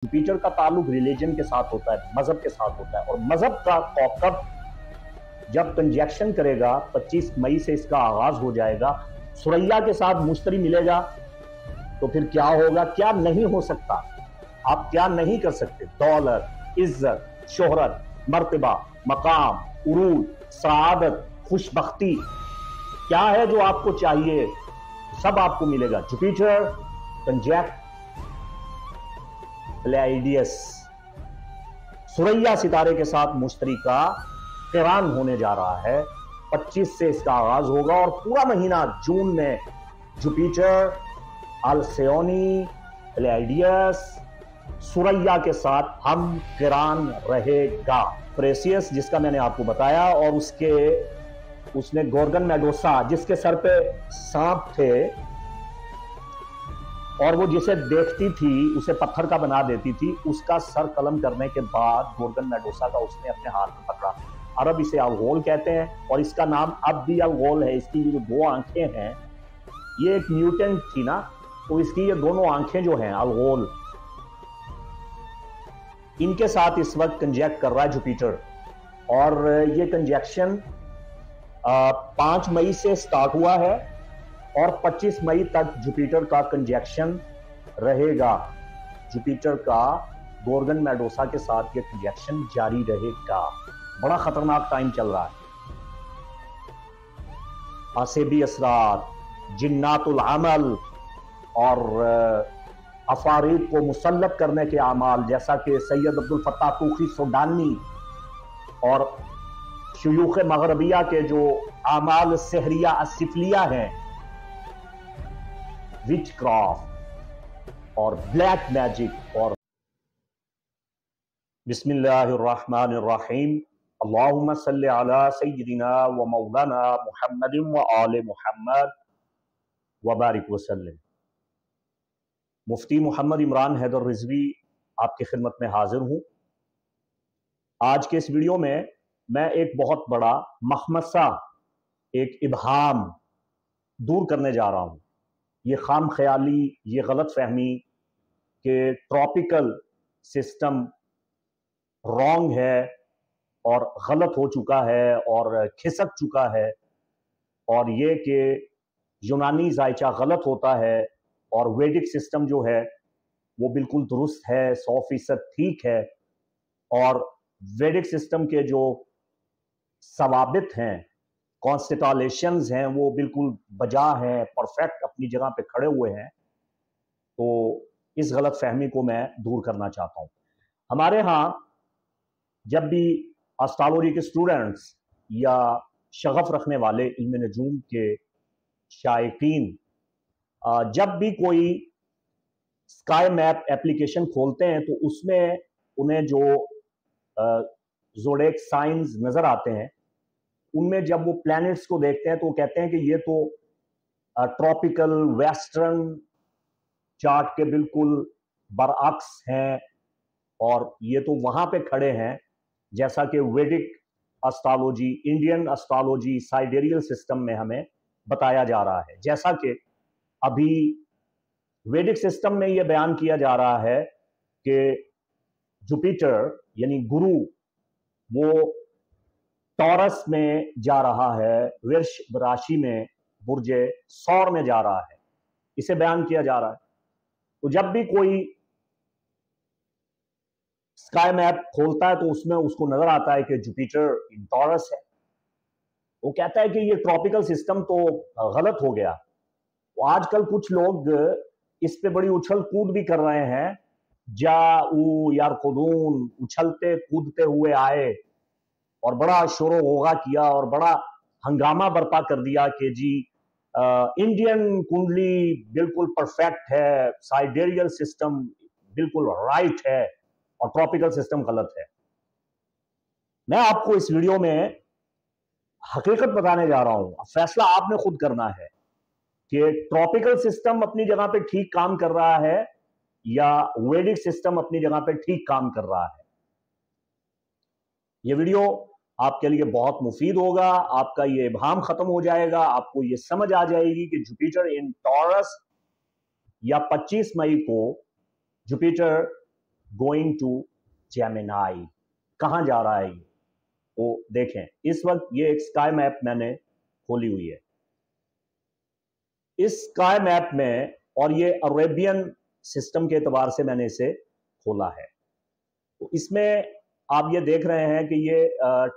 Jupiter का ताल्लुक religion के साथ होता है, मजहब के साथ होता है, और मजहब का कौकब जब कंजक्शन करेगा 25 मई से इसका आगाज हो जाएगा, सुरैया के साथ मुश्तरी मिलेगा, तो फिर क्या होगा, क्या नहीं हो सकता, आप क्या नहीं कर सकते। दौलत, इज्जत, शोहरत, मर्तबा, मकाम, उरूज, सआदत, खुशबख्ती, क्या है जो आपको चाहिए, सब आपको मिलेगा। जुपिटर कंजक्ट प्लेइडियस सुरैया सितारे के साथ मुश्तरी का क़िरान होने जा रहा है। 25 से इसका आगाज होगा और पूरा महीना जून में जुपिटर अल्सियोनी प्लेइडियस सुरैया के साथ हम क़िरान रहेगा। प्रेसियस जिसका मैंने आपको बताया, और उसने गोर्गन मेडोसा जिसके सर पे सांप थे और वो जिसे देखती थी उसे पत्थर का बना देती थी, उसका सर कलम करने के बाद गोर्गन मेडोसा का उसने अपने हाथ में पकड़ा। अरब इसे अलगोल कहते हैं और इसका नाम अब भी अलगोल है। इसकी जो दो आंखें हैं, ये एक म्यूटेंट थी ना, तो इसकी ये दोनों आंखें जो हैं अलगोल, इनके साथ इस वक्त कंजक्ट कर रहा है जुपिटर। और ये कंजक्शन 5 मई से स्टार्ट हुआ है और 25 मई तक जुपिटर का कंजक्शन रहेगा। जुपिटर का गोर्गन मेडोसा के साथ ये कंजक्शन जारी रहेगा। बड़ा खतरनाक टाइम चल रहा है। आसेबी असरात, जिन्नातुल अमल और अफारीक को मुसल्लत करने के आमाल, जैसा कि सैयद अब्दुल फत्ताह तूखी सुडानी और शुयूख मगरबिया के जो आमाल सहरिया सिफलिया हैं, विच क्राफ्ट और ब्लैक मैजिक। और बिस्मिल्लाहिर्रहमानिर्रहीम, अल्लाहुम्मा सल्लि अला सय्यिदिना व मौलाना मुहम्मदिन व आले मुहम्मद व बारिक वसल्लम। मुफ्ती मोहम्मद इमरान हैदर रिजवी आपकी खिदमत में हाजिर हूं। आज के इस वीडियो में मैं एक बहुत बड़ा मखमसा, एक इबहाम दूर करने जा रहा हूं। ये खाम ख्याली, ये गलत फहमी कि ट्रॉपिकल सिस्टम रॉन्ग है और गलत हो चुका है और खिसक चुका है, और ये कि यूनानी जायचा गलत होता है और वैदिक सिस्टम जो है वो बिल्कुल दुरुस्त है, 100% ठीक है, और वैदिक सिस्टम के जो सवाबित हैं, कॉन्स्टिट्यूशंस हैं, वो बिल्कुल बजा हैं, परफेक्ट अपनी जगह पे खड़े हुए हैं। तो इस गलत फहमी को मैं दूर करना चाहता हूं। हमारे यहाँ जब भी एस्ट्रोलॉजी के स्टूडेंट्स या शगफ रखने वाले इल्म नजूम के शायकीन जब भी कोई स्काई मैप एप्लीकेशन खोलते हैं तो उसमें उन्हें जो ज़ोडिएक साइंस नजर आते हैं, उनमें जब वो प्लैनेट्स को देखते हैं तो वो कहते हैं कि ये तो ट्रॉपिकल वेस्टर्न चार्ट के बिल्कुल बरअक्स हैं, और ये तो वहां पे खड़े हैं जैसा कि वैदिक एस्ट्रोलॉजी, इंडियन एस्ट्रोलॉजी, साइडेरियल सिस्टम में हमें बताया जा रहा है। जैसा कि अभी वैदिक सिस्टम में यह बयान किया जा रहा है कि जुपिटर यानी गुरु वो टॉरस में जा रहा है, वृष राशि में बुर्ज सौर में जा रहा है, इसे बयान किया जा रहा है। तो जब भी कोई स्काई मैप खोलता है तो उसमें उसको नजर आता है कि जुपिटर इन टॉरस है। वो कहता है कि ये ट्रॉपिकल सिस्टम तो गलत हो गया। तो आजकल कुछ लोग इस पे बड़ी उछल कूद भी कर रहे हैं। जाऊ यार खुदून, उछलते कूदते हुए आए और बड़ा शोर होगा किया और बड़ा हंगामा बर्पा कर दिया कि जी इंडियन कुंडली बिल्कुल परफेक्ट है, साइडेरियल सिस्टम बिल्कुल राइट है और ट्रॉपिकल सिस्टम गलत है। मैं आपको इस वीडियो में हकीकत बताने जा रहा हूं। फैसला आपने खुद करना है कि ट्रॉपिकल सिस्टम अपनी जगह पे ठीक काम कर रहा है या वैदिक सिस्टम अपनी जगह पे ठीक काम कर रहा है। यह वीडियो आपके लिए बहुत मुफीद होगा। आपका ये इबहाम खत्म हो जाएगा, आपको ये समझ आ जाएगी कि जुपिटर इन टॉरस या 25 मई को जुपिटर गोइंग टू जेमिनाई। कहां जा रहा है ये? तो देखें, इस वक्त ये एक स्काई मैप मैंने खोली हुई है। इस स्काई मैप में, और ये अरेबियन सिस्टम के एतबार से मैंने इसे खोला है, तो इसमें आप ये देख रहे हैं कि ये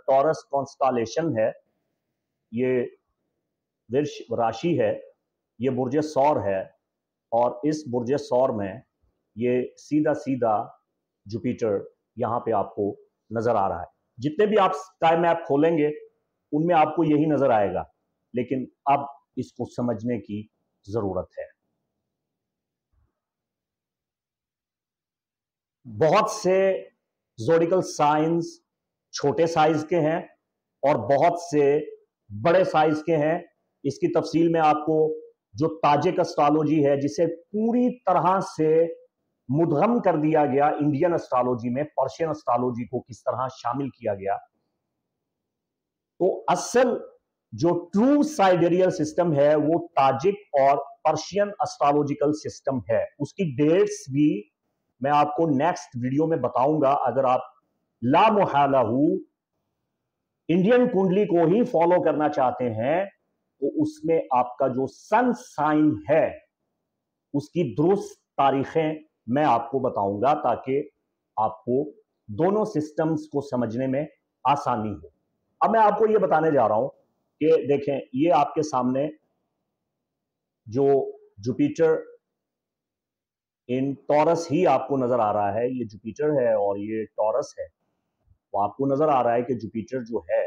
टॉरस कॉन्स्टलेशन है, ये वृष राशि है, ये बुर्ज सौर है, और इस बुर्ज सौर में ये सीधा सीधा जुपिटर यहां पे आपको नजर आ रहा है। जितने भी आप स्काई मैप खोलेंगे उनमें आपको यही नजर आएगा, लेकिन अब इसको समझने की जरूरत है। बहुत से ज़ोडिकल साइंस छोटे साइज के हैं और बहुत से बड़े साइज के हैं। इसकी तफसील में आपको, जो ताजिक एस्ट्रोलॉजी है, जिसे पूरी तरह से मुद्गम कर दिया गया इंडियन एस्ट्रोलॉजी में, पर्शियन एस्ट्रोलॉजी को किस तरह शामिल किया गया, तो असल जो ट्रू साइडेरियल सिस्टम है वो ताजिक और पर्शियन एस्ट्रोलॉजिकल सिस्टम है। उसकी डेट्स भी मैं आपको नेक्स्ट वीडियो में बताऊंगा। अगर आप लामुहालहू इंडियन कुंडली को ही फॉलो करना चाहते हैं तो उसमें आपका जो सन साइन है उसकी दुरुस्त तारीखें मैं आपको बताऊंगा, ताकि आपको दोनों सिस्टम्स को समझने में आसानी हो। अब मैं आपको यह बताने जा रहा हूं कि देखें, ये आपके सामने जो जुपिटर इन टॉरस ही आपको नजर आ रहा है, ये जुपिटर है और ये टॉरस है। तो आपको नजर आ रहा है कि जुपिटर जो है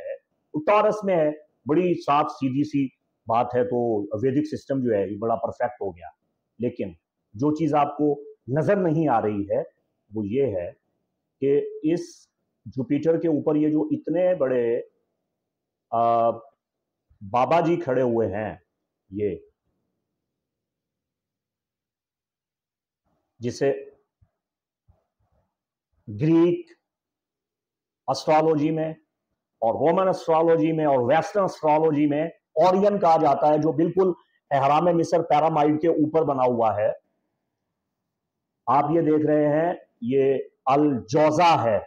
वो टॉरस में है। बड़ी साफ सीधी सी बात है, तो वैदिक सिस्टम जो है ये बड़ा परफेक्ट हो गया। लेकिन जो चीज आपको नजर नहीं आ रही है वो ये है कि इस जुपिटर के ऊपर ये जो इतने बड़े बाबा जी खड़े हुए हैं, ये जिसे ग्रीक एस्ट्रोलॉजी में और रोमन एस्ट्रोलॉजी में और वेस्टर्न एस्ट्रोलॉजी में ओरियन कहा जाता है, जो बिल्कुल एहराम मिस्र पैरामाइड के ऊपर बना हुआ है। आप ये देख रहे हैं, ये अल जोजा है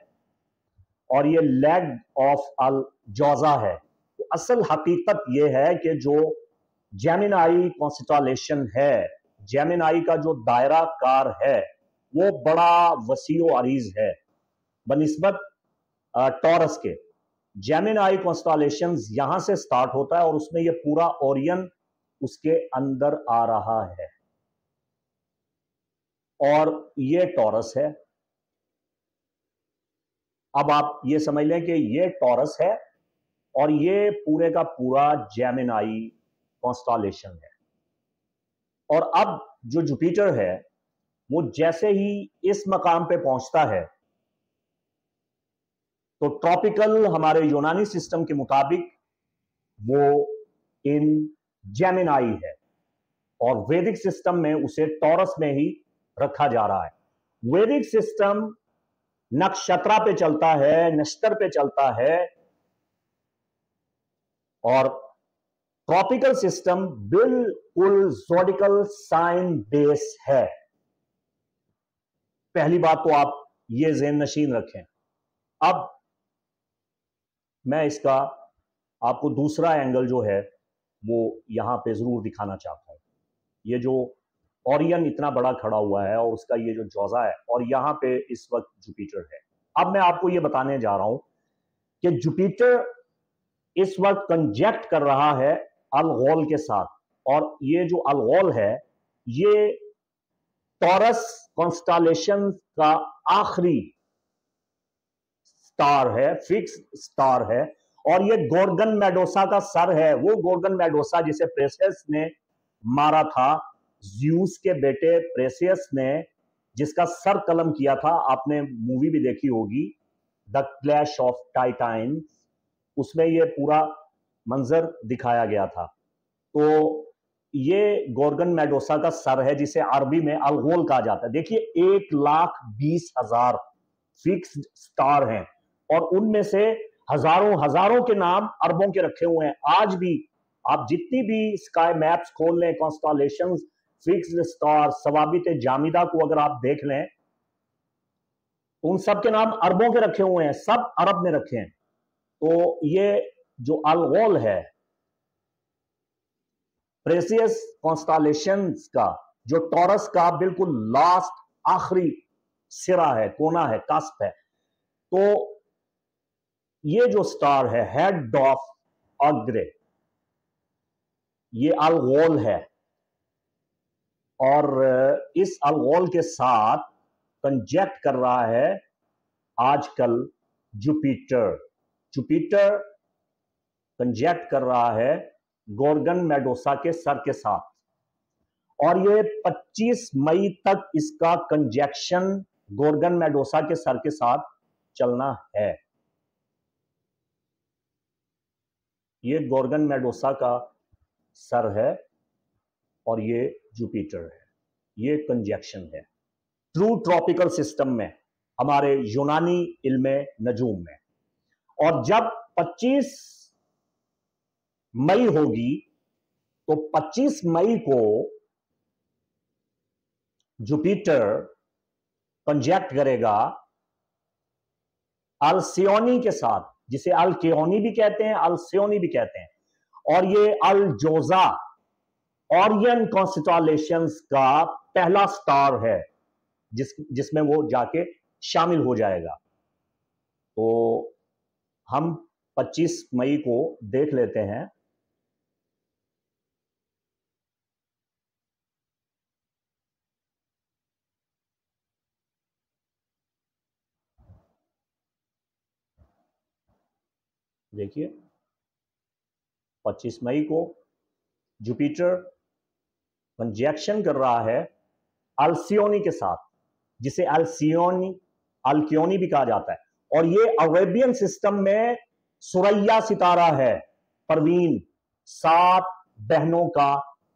और ये लेग ऑफ अल जोजा है। तो असल हकीकत ये है कि जो जेमिनाई कॉन्स्टेलेशन है, जेमिनाई का जो दायरा कार है वो बड़ा वसीओ अरीज है बनिस्बत टॉरस के। जेमिनाई कॉन्स्टेलेशंस यहां से स्टार्ट होता है और उसमें ये पूरा ओरियन उसके अंदर आ रहा है, और ये टॉरस है। अब आप ये समझ लें कि ये टॉरस है और ये पूरे का पूरा जेमिनाई कॉन्स्टेलेशन है। और अब जो जुपिटर है वो जैसे ही इस मकाम पे पहुंचता है तो ट्रॉपिकल हमारे यूनानी सिस्टम के मुताबिक वो इन जेमिनाई है, और वैदिक सिस्टम में उसे टॉरस में ही रखा जा रहा है। वैदिक सिस्टम नक्षत्रा पे चलता है, नक्षत्र पे चलता है, और ट्रॉपिकल सिस्टम बिल्कुल ज़ोडिकल साइन बेस है। पहली बात तो आप ये ज़हन नशीन रखें। अब मैं इसका आपको दूसरा एंगल जो है वो यहां पे जरूर दिखाना चाहता हूं। ये जो ओरियन इतना बड़ा खड़ा हुआ है और उसका ये जो जोजा है, और यहां पे इस वक्त जुपिटर है। अब मैं आपको ये बताने जा रहा हूं कि जुपिटर इस वक्त कंजेक्ट कर रहा है अलगोल के साथ, और ये जो अलगोल है ये टॉरस कॉन्स्टेलेशन का आखिरी स्टार है, फिक्स स्टार है, और ये गोर्गन मेडोसा का सर है। वो गोर्गन मेडोसा जिसे प्रेसियस ने मारा था, ज्यूस के बेटे प्रेसियस ने, जिसका सर कलम किया था। आपने मूवी भी देखी होगी द क्लैश ऑफ टाइटैंस, उसमें ये पूरा मंजर दिखाया गया था। तो ये गोर्गन मेडोसा का सर है जिसे अरबी में अलगोल कहा जाता है। देखिए 1,20,000 फिक्स्ड स्टार हैं और उनमें से हजारों हजारों के नाम अरबों के रखे हुए हैं। आज भी आप जितनी भी स्काई मैप्स खोल लें, कॉन्स्टेलेशंस, फिक्स्ड स्टार, सवाबित जामिदा को अगर आप देख लें उन सब के नाम अरबों के रखे हुए हैं, सब अरब ने रखे हैं। तो ये जो अलगोल है, प्रेसियस कॉन्स्टलेशंस का जो टॉरस का बिल्कुल लास्ट आखिरी सिरा है, कोना है, कास्प है, तो ये जो स्टार है हेड ऑफ अग्रे, ये अलगोल है। और इस अलगोल के साथ कंजेक्ट कर रहा है आजकल जुपिटर। जुपिटर कंजेक्ट कर रहा है गोर्गन मेडोसा के सर के साथ, और ये 25 मई तक इसका कंजेक्शन गोर्गन मेडोसा के सर के साथ चलना है। ये गोर्गन मेडोसा का सर है और ये जुपिटर है, ये कंजेक्शन है ट्रू ट्रॉपिकल सिस्टम में, हमारे यूनानी इल्मे नजूम में। और जब 25 मई होगी तो 25 मई को जुपिटर कंजेक्ट करेगा अल्सियोनी के साथ, जिसे अल्कियोनी भी कहते हैं, अल्सियोनी भी कहते हैं। और ये अलजोजा ओरियन कॉन्स्टलेशंस का पहला स्टार है जिसमें वो जाके शामिल हो जाएगा। तो हम 25 मई को देख लेते हैं। देखिए 25 मई को जुपिटर कंजैक्शन कर रहा है अल्सियोनी के साथ, जिसे अल्कियोनी भी कहा जाता है। और ये अरेबियन सिस्टम में सुरैया सितारा है, परवीन, 7 बहनों का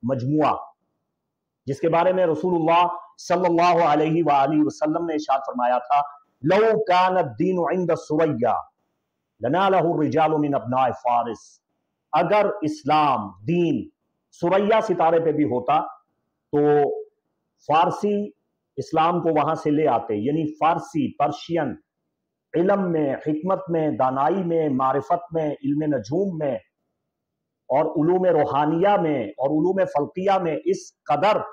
मजमुआ, जिसके बारे में रसूलुल्लाह सल्लल्लाहु अलैहि वसल्लम ने इरशाद फरमाया था, लौ कान दीनु इंद सुरैया लनालहु रिजालु मिन अब्नाए फारिस। अगर इस्लाम दीन सुरैया सितारे पे भी होता तो फारसी इस्लाम को वहां से ले आते, यानी फारसी, पर्शियन इल्म में, हिकमत में, दानाई में, मारिफत में, इल्म नजूम में और उलूम रूहानिया में और उलूम फल्किया में इस कदर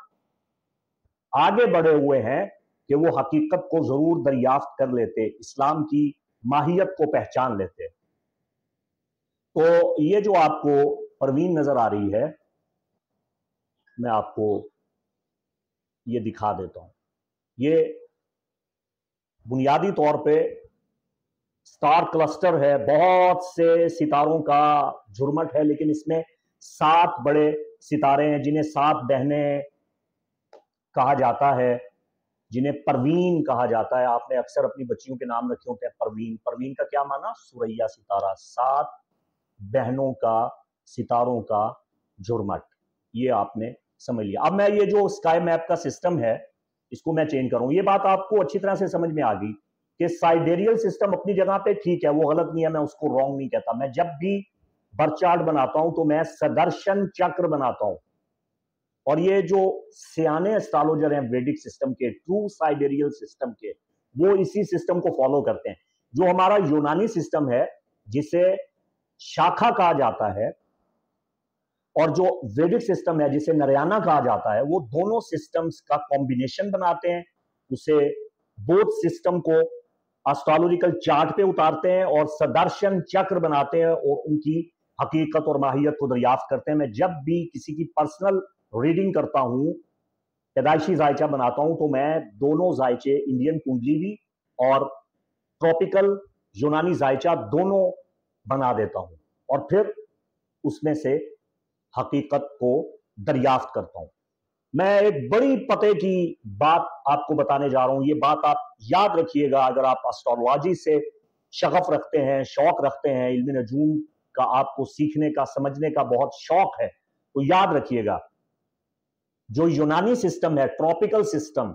आगे बढ़े हुए हैं कि वो हकीकत को जरूर दरियाफ्त कर लेते, इस्लाम की माहियत को पहचान लेते। तो ये जो आपको परवीन नजर आ रही है, मैं आपको ये दिखा देता हूं। ये बुनियादी तौर पे स्टार क्लस्टर है, बहुत से सितारों का झुरमट है, लेकिन इसमें 7 बड़े सितारे हैं जिन्हें 7 बहनें कहा जाता है, जिन्हें परवीन कहा जाता है। आपने अक्सर अपनी बच्चियों के नाम रखे होते हैं परवीन। परवीन का क्या माना? सुरैया सितारा, 7 बहनों का, सितारों का झुरमट, ये आपने समझ लिया। अब मैं ये जो स्काई मैप का सिस्टम है इसको मैं चेंज करूं। ये बात आपको अच्छी तरह से समझ में आ गई कि साइडेरियल सिस्टम अपनी जगह पे ठीक है, वो गलत नहीं है, मैं उसको रॉन्ग नहीं कहता। मैं जब भी बर्थ चार्ट बनाता हूं तो मैं सदर्शन चक्र बनाता हूं, और ये जो सियाने एस्ट्रोलॉजर हैं वैदिक सिस्टम के, ट्रू साइडेरियल सिस्टम के, वो इसी सिस्टम को फॉलो करते हैं। जो हमारा यूनानी सिस्टम है जिसे शाखा कहा जाता है, और जो वैदिक सिस्टम है जिसे नरयाना कहा जाता है, वो दोनों सिस्टम्स का कॉम्बिनेशन बनाते हैं, उसे बोथ सिस्टम को एस्ट्रोलॉजिकल चार्ट पे उतारते हैं और सदर्शन चक्र बनाते हैं और उनकी हकीकत और माहियत को दरियाफ्त करते हैं। मैं जब भी किसी की पर्सनल रीडिंग करता हूं, पैदाइशी जायचा बनाता हूं, तो मैं दोनों जायचे, इंडियन कुंडली भी और ट्रॉपिकल यूनानी जायचा, दोनों बना देता हूं और फिर उसमें से हकीकत को दरियाफ्त करता हूं। मैं एक बड़ी पते की बात आपको बताने जा रहा हूं। ये बात आप याद रखिएगा, अगर आप एस्ट्रोलॉजी से शगफ रखते हैं, शौक रखते हैं, इल्म नजूम का आपको सीखने का, समझने का बहुत शौक है, तो याद रखिएगा, जो यूनानी सिस्टम है, ट्रॉपिकल सिस्टम,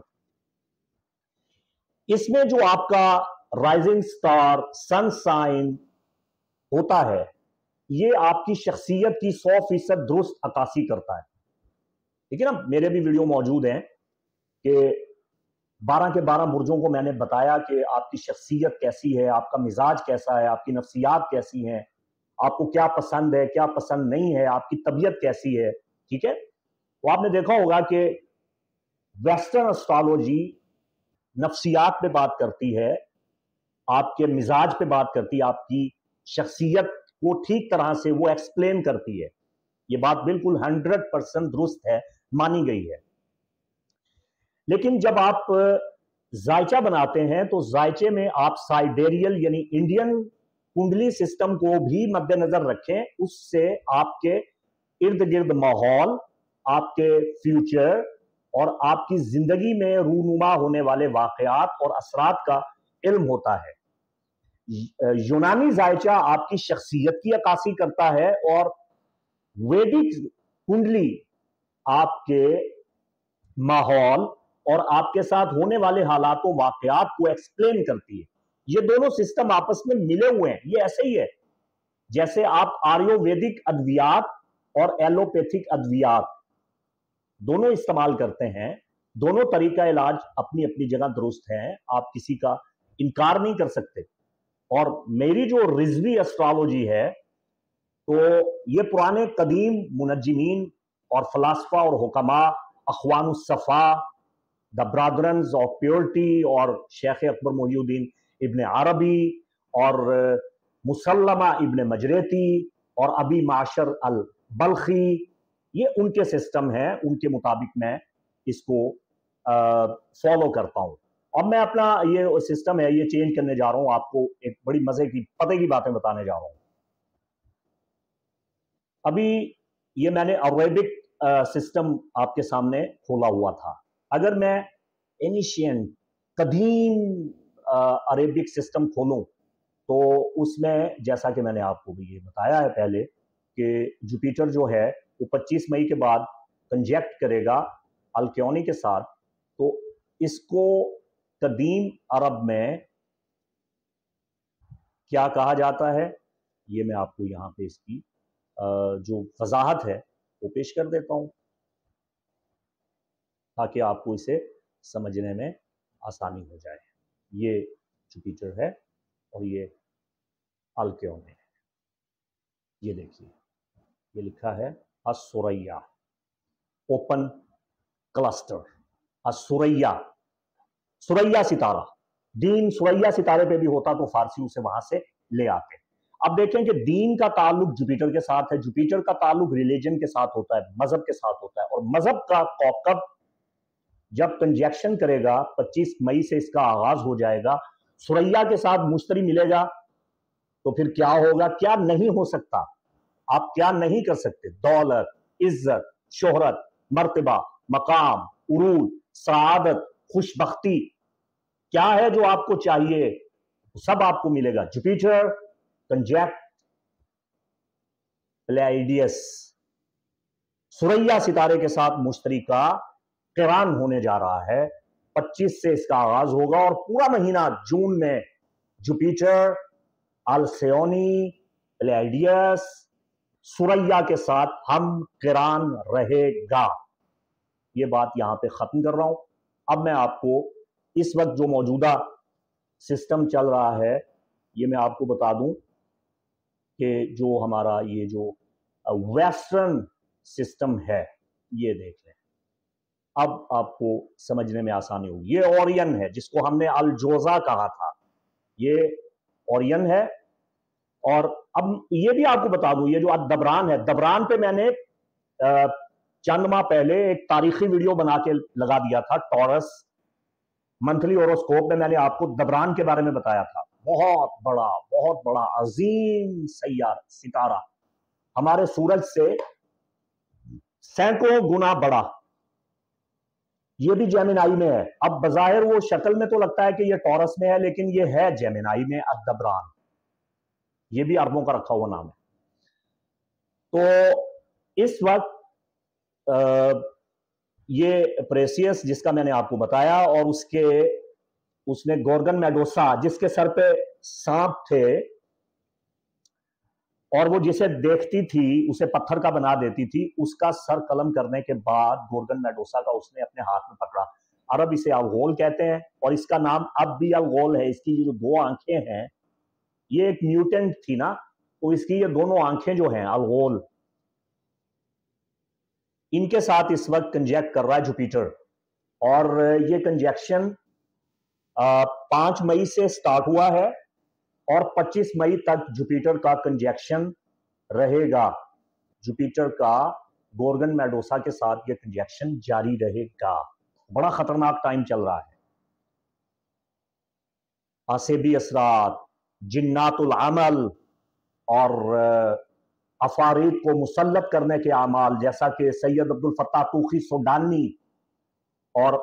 इसमें जो आपका राइजिंग स्टार, सन साइन होता है, ये आपकी शख्सियत की 100% दुरुस्त अक्कासी करता है। ठीक है ना? मेरे भी वीडियो मौजूद हैं कि 12 के 12 बुर्जों को मैंने बताया कि आपकी शख्सियत कैसी है, आपका मिजाज कैसा है, आपकी नफ्सियात कैसी हैं, आपको क्या पसंद है, क्या पसंद नहीं है, आपकी तबीयत कैसी है। ठीक है, तो आपने देखा होगा कि वेस्टर्न एस्ट्रोलॉजी नफ्सियात पे बात करती है, आपके मिजाज पे बात करती है, आपकी शख्सियत को ठीक तरह से वो एक्सप्लेन करती है। ये बात बिल्कुल 100% दुरुस्त है, मानी गई है। लेकिन जब आप जायचा बनाते हैं तो जायचे में आप साइडेरियल यानी इंडियन कुंडली सिस्टम को भी मद्देनजर रखें। उससे आपके इर्द गिर्द माहौल, आपके फ्यूचर और आपकी जिंदगी में रूनुमा होने वाले वाकयात और असरात का इल्म होता है। यूनानी जायचा आपकी शख्सियत की अक्कासी करता है और वैदिक कुंडली आपके माहौल और आपके साथ होने वाले हालातों वाकयात को एक्सप्लेन करती है। ये दोनों सिस्टम आपस में मिले हुए हैं। ये ऐसे ही है जैसे आप आयुर्वेदिक अद्वियात और एलोपैथिक अद्वियात दोनों इस्तेमाल करते हैं। दोनों तरीका इलाज अपनी अपनी जगह दुरुस्त हैं, आप किसी का इनकार नहीं कर सकते। और मेरी जो रिजवी एस्ट्रोलॉजी है, तो ये पुराने कदीम मुनज्जिमीन और फलासफा और हुक्मा, अखवानुस सफा, द ब्रदरन्स ऑफ प्योरिटी और शेख अकबर मोहिउद्दीन इब्न अरबी और मुसल्लमा इब्न मजरेती और अबी माशर अल बल्खी, ये उनके सिस्टम है, उनके मुताबिक मैं इसको फॉलो करता हूं। अब मैं अपना ये सिस्टम है ये चेंज करने जा रहा हूं, आपको एक बड़ी मजे की पते की बातें बताने जा रहा हूं। अभी ये मैंने अरेबिक सिस्टम आपके सामने खोला हुआ था। अगर मैं एनिशियंट कदीम अरेबिक सिस्टम खोलूं तो उसमें जैसा कि मैंने आपको भी ये बताया है पहले कि जुपिटर जो है वो 25 मई के बाद कंजैक्ट करेगा अल्क्योनी के साथ। तो इसको कदीम अरब में क्या कहा जाता है, ये मैं आपको यहाँ पे इसकी जो वजाहत है वो पेश कर देता हूँ ताकि आपको इसे समझने में आसानी हो जाए। ये जुपिटर है और ये अल्क्योन है। ये देखिए, ये लिखा है असुरैया ओपन क्लस्टर। असुरैया, सुरैया सितारा, दीन सुरैया सितारे पे भी होता तो फारसी उसे वहां से ले आते। अब देखें कि दीन का ताल्लुक जुपिटर के साथ है, जुपिटर का ताल्लुक रिलीजन के साथ होता है, मजहब के साथ होता है। और मजहब का कौकब जब कंजैक्शन करेगा 25 मई से इसका आगाज हो जाएगा, सुरैया के साथ मुश्तरी मिलेगा, तो फिर क्या होगा, क्या नहीं हो सकता, आप क्या नहीं कर सकते। दौलत, इज्जत, शोहरत, मर्तबा, मकाम, उरूज, सआदत, खुशबख्ती, क्या है जो आपको चाहिए सब आपको मिलेगा। जुपिटर कंजैक्ट प्लेइडियस सुरैया सितारे के साथ मुश्तरी का क़िरान होने जा रहा है। 25 से इसका आगाज होगा और पूरा महीना जून में जुपिटर अल्क्योनी प्लेइडियस सुरैया के साथ हम क़िरान रहेगा। ये बात यहां पे खत्म कर रहा हूं। अब मैं आपको इस वक्त जो मौजूदा सिस्टम चल रहा है ये मैं आपको बता दूं कि जो हमारा ये जो वेस्टर्न सिस्टम है, ये देख लें, अब आपको समझने में आसानी होगी। ये ओरियन है जिसको हमने अलजोजा कहा था, ये ओरियन है। और अब ये भी आपको बता दूं, ये जो दबरान है, दबरान पे मैंने चंद माह पहले एक तारीखी वीडियो बना के लगा दिया था। टॉरस मंथली होरोस्कोप में मैंने आपको दबरान के बारे में बताया था। बहुत बड़ा अजीम सैयारा सितारा, हमारे सूरज से सैकड़ों गुना बड़ा। ये भी जेमिनाई में है। अब बजाहिर वो शक्ल में तो लगता है कि ये टॉरस में है, लेकिन ये है जेमिनाई में अद-दबरान। ये भी अरबों का रखा हुआ नाम है। तो इस वक्त ये प्रेसियस जिसका मैंने आपको बताया, और उसने गोर्गन मेडोसा जिसके सर पे सांप थे और वो जिसे देखती थी उसे पत्थर का बना देती थी, उसका सर कलम करने के बाद गोर्गन मेडोसा का उसने अपने हाथ में पकड़ा। अरब इसे अलगोल कहते हैं, और इसका नाम अब भी अलगोल है। इसकी जो दो आंखें हैं, ये एक म्यूटेंट थी ना, तो इसकी ये दोनों आंखें जो हैं अलगोल, इनके साथ इस वक्त कंजेक्ट कर रहा है जुपिटर। और ये कंजेक्शन 5 मई से स्टार्ट हुआ है और 25 मई तक जुपिटर का कंजेक्शन रहेगा। जुपिटर का गोर्गन मेडोसा के साथ ये कंजेक्शन जारी रहेगा। बड़ा खतरनाक टाइम चल रहा है। आसेबी असरात, जिन्नातुल अमल और अफारीक को मुसल्लत करने के अमाल, जैसा कि सैयद अब्दुल फत्ताह तूखी सुडानी और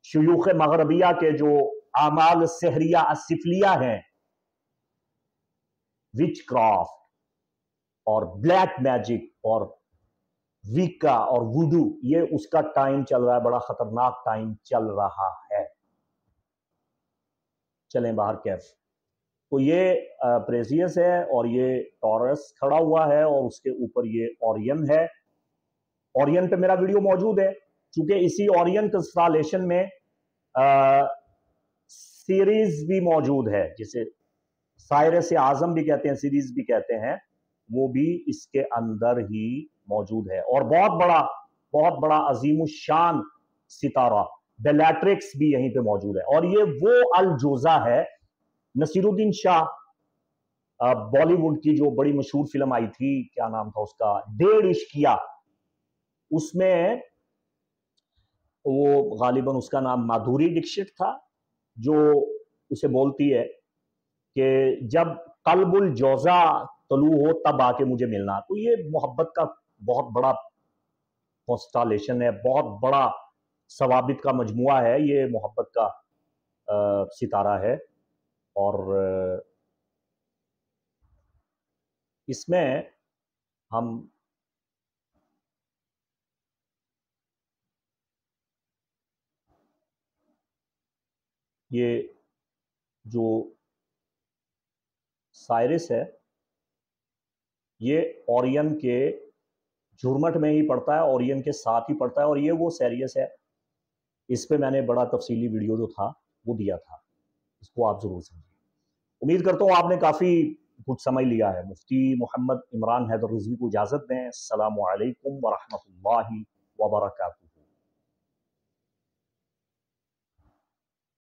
शुयूख मगरबिया के जो अमाल सहरिया असिफलिया हैं, विच क्राफ्ट और ब्लैक मैजिक और विका और वुडू, ये उसका टाइम चल रहा है। बड़ा खतरनाक टाइम चल रहा है। चलें बाहर कैफ। तो ये प्रेसियस है और ये टॉरस खड़ा हुआ है और उसके ऊपर ये ओरियन है। ओरियन पे मेरा वीडियो मौजूद है, चूंकि इसी ओरियन कंस्टलेशन में सीरीज भी मौजूद है, जिसे साइरस आजम भी कहते हैं, सीरीज भी कहते हैं, वो भी इसके अंदर ही मौजूद है। और बहुत बड़ा अजीम शान सितारा बेलाट्रिक्स भी यहीं पे मौजूद है। और ये वो अल जोजा है, नसीरुद्दीन शाह बॉलीवुड की जो बड़ी मशहूर फिल्म आई थी, क्या नाम था उसका, डेढ़ इश्किया, उसमें वो गालिबन उसका नाम माधुरी दीक्षित था, जो उसे बोलती है कि जब कल्बुल जोजा तलू हो तब आके मुझे मिलना। तो ये मोहब्बत का बहुत बड़ा कॉन्स्टलेशन है, बहुत बड़ा सवाबित का मजमुआ है, ये मोहब्बत का सितारा है। और इसमें हम ये जो साइरस है, ये ओरियन के झुरमट में ही पड़ता है, ओरियन के साथ ही पड़ता है। और ये वो सैरियस है, इस पे मैंने बड़ा तफसीली वीडियो जो था वो दिया था, इसको आप जरूर समझिए। उम्मीद करता हूँ आपने काफी कुछ समझ लिया है। मुफ्ती मोहम्मद इमरान हैदर रिजवी को इजाजत दें। अस्सलामु अलैकुम व रहमतुल्लाहि व बरकातुहू।